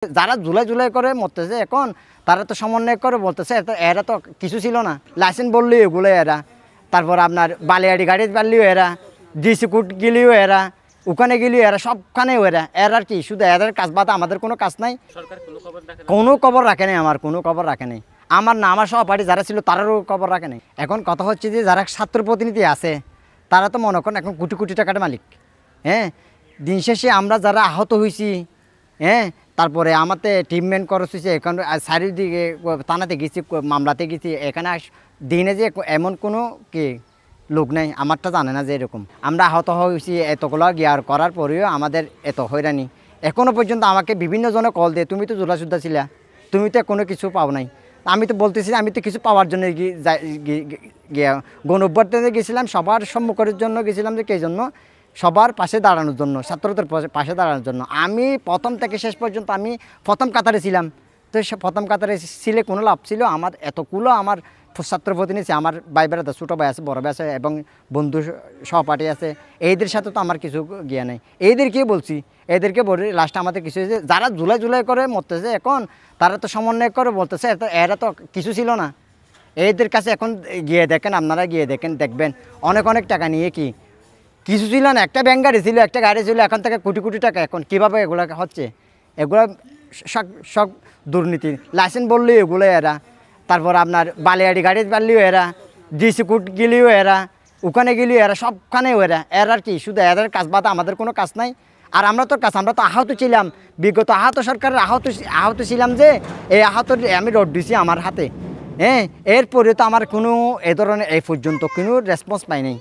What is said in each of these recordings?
যারা জুলাই জুলাই করে মরতেছে এখন তারা তো সমন্বয় করে বলতেছে এরা তো কিছু ছিল না, লাইসেন্স বললেও এগুলো এরা, তারপর আপনার বালিয়াড়ি গাড়ি পারলেও এরা, ডিসি কোর্ট গেলেও এরা, ওখানে গেলেও এরা, সবখানেও এরা আর কি, শুধু এদের কাজ বাদে আমাদের কোনো কাজ নাই। কোনো খবর রাখে নাই, আমার কোনো খবর রাখে নাই, আমার না আমার সহপাঠী যারা ছিল তারারও খবর রাখে নাই। এখন কথা হচ্ছে যে যারা ছাত্র প্রতিনিধি আছে তারা তো মনে করেন এখন কোটি কোটি টাকার মালিক। হ্যাঁ, দিন শেষে আমরা যারা আহত হয়েছি, হ্যাঁ, তারপরে আমাদের ট্রিটমেন্ট খরচ হয়েছে, এখন চারিদিকে থানাতে গেছি, মামলাতে গেছি, এখানে দিনে যে এমন কোনো কি লোক নেই আমারটা জানে না যে এরকম আমরা আহত হয়েছি, এতগুলো গিয়ার করার পরেও আমাদের এত হয়রানি। এখনও পর্যন্ত আমাকে বিভিন্ন জনে কল দিয়ে, তুমি তো জোলা সুদ্ধা ছিলা, তুমি তো কোনো কিছু পাও নাই। আমি তো বলতেছি আমি তো কিছু পাওয়ার জন্য গিয়া গণঅভ্যুত্থানে গেছিলাম, সবার সম্মুখের জন্য গেছিলাম, যে এই জন্য সবার পাশে দাঁড়ানোর জন্য, ছাত্রদের পাশে দাঁড়ানোর জন্য। আমি প্রথম থেকে শেষ পর্যন্ত আমি প্রথম কাতারে ছিলাম। তো প্রথম কাতারে ছিলে কোনো লাভ ছিল? আমার এতগুলো আমার ছাত্র প্রতিনিধি, আমার ভাই বেড়াতে ছোটো ভাই আছে, বড় ভাই আছে এবং বন্ধু সহপাঠী আছে, এইদের সাথে তো আমার কিছু গিয়া নেই। এইদেরকেই বলছি, এদেরকে বলি লাস্টে আমাদের কিছু হয়েছে, যারা জুলাই জুলাই করে মরতেছে এখন তারা তো সমন্বয় করে বলতেছে এরা তো কিছু ছিল না। এদের কাছে এখন গিয়ে দেখেন, আপনারা গিয়ে দেখবেন অনেক অনেক টাকা নিয়ে কিছু ছিল না, একটা ব্যাংক গাড়ি ছিল, একটা গাড়ি ছিল, এখন থেকে কোটি কোটি টাকা। এখন কীভাবে এগুলো হচ্ছে? এগুলো সব দুর্নীতি। লাইসেন্স বললেও এগুলো এরা, তারপর আপনার বালিয়াড়ি গাড়ি পারলেও এরা, ডিসি কোর্ট গেলেও এরা, ওখানে গেলেও এরা, সবখানেও এরা আর কি, শুধু এদের কাজ বাদে আমাদের কোনো কাজ নাই। আর আমরা তো আহত ছিলাম, বিগত আহত সরকারের আহত ছিলাম, যে এই আহত আমি রড দিছি আমার হাতে। হ্যাঁ, এরপরে তো আমার কোনো এ ধরনের এই পর্যন্ত কোনো রেসপন্স পাই নাই,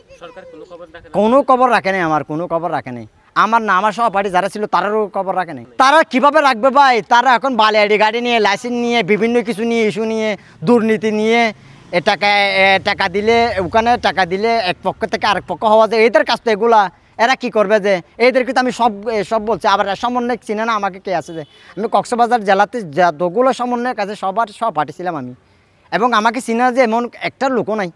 কোনো খবর রাখে নাই, আমার কোনো খবর রাখে নাই। আমার না আমার সহপাঠী যারা ছিল তারারও খবর রাখে নাই। তারা কিভাবে রাখবে ভাই? তারা এখন বালিয়াড়ি গাড়ি নিয়ে, লাইসেন্স নিয়ে, বিভিন্ন কিছু নিয়ে, ইস্যু নিয়ে, দুর্নীতি নিয়ে, টাকা দিলে ওখানে, টাকা দিলে এক পক্ষ থেকে আরেক পক্ষ হওয়া যায়, এদের কাজ তো এগুলা। এরা কি করবে? যে এদেরকে তো আমি সব বলছি। আবার সমন্বয় চিনে না আমাকে কে আছে? যে আমি কক্সবাজার জেলাতে যতগুলো সমন্বয়ের কাছে সবার সহপাঠী ছিলাম আমি, এবং আমাকে চিনা যে এমন একটা লোকও নাই।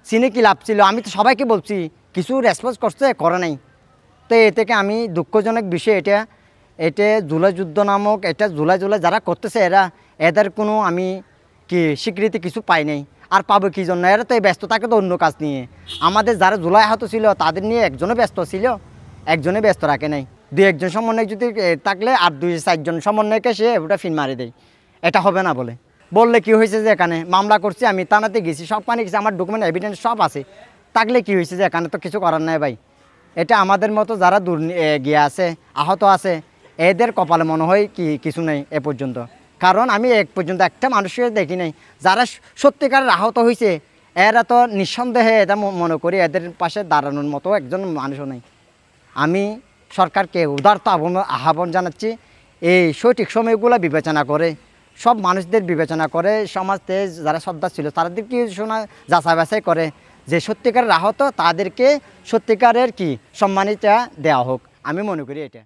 চিনে কি লাভ ছিল? আমি তো সবাইকে বলছি, কিছু রেসপন্স করছে, করে নাই। তো এ থেকে আমি দুঃখজনক বিষয় এটা জুলাই যুদ্ধ নামক, এটা জুলাই যারা করতেছে এদের কোনো আমি স্বীকৃতি কিছু পাই নাই। আর পাবো কী জন্য? এরা তো এই ব্যস্ত থাকে তো অন্য কাজ নিয়ে। আমাদের যারা জুলাই আহত ছিল তাদের নিয়ে একজনও ব্যস্ত ছিল, একজনে ব্যস্ত রাখে নাই। দুই একজন সমন্বয় যদি থাকলে আর 2-4 জন সমন্বয়কে সে ওটা ফিন মারি দেয়। এটা হবে না বললে কি হয়েছে? যে এখানে মামলা করছি, আমি থানাতে গেছি, সব পানি গেছি, আমার ডকুমেন্ট এভিডেন্স সব আছে, থাকলে কি হয়েছে? যে এখানে তো কিছু করার নাই ভাই। এটা আমাদের মতো যারা গিয়ে আছে, আহত আছে, এদের কপালে মনে হয় কিছু নেই এ পর্যন্ত। কারণ আমি এক পর্যন্ত একটা মানুষকে দেখি নাই যারা সত্যিকারের আহত হয়েছে। এরা তো নিঃসন্দেহে এটা মনে করি এদের পাশে দাঁড়ানোর মতো একজন মানুষও নেই। আমি সরকারকে উদারতা আহ্বান জানাচ্ছি, এই সঠিক সময়গুলো বিবেচনা করে, সব মানুষদের বিবেচনা করে, সমাজে যারা শ্রদ্ধা ছিল তাদেরকে যাচাই বাছাই করে, যে সত্যিকারের আহত তাদেরকে সত্যিকারের সম্মানিতা দেওয়া হোক। আমি মনে করি এটা।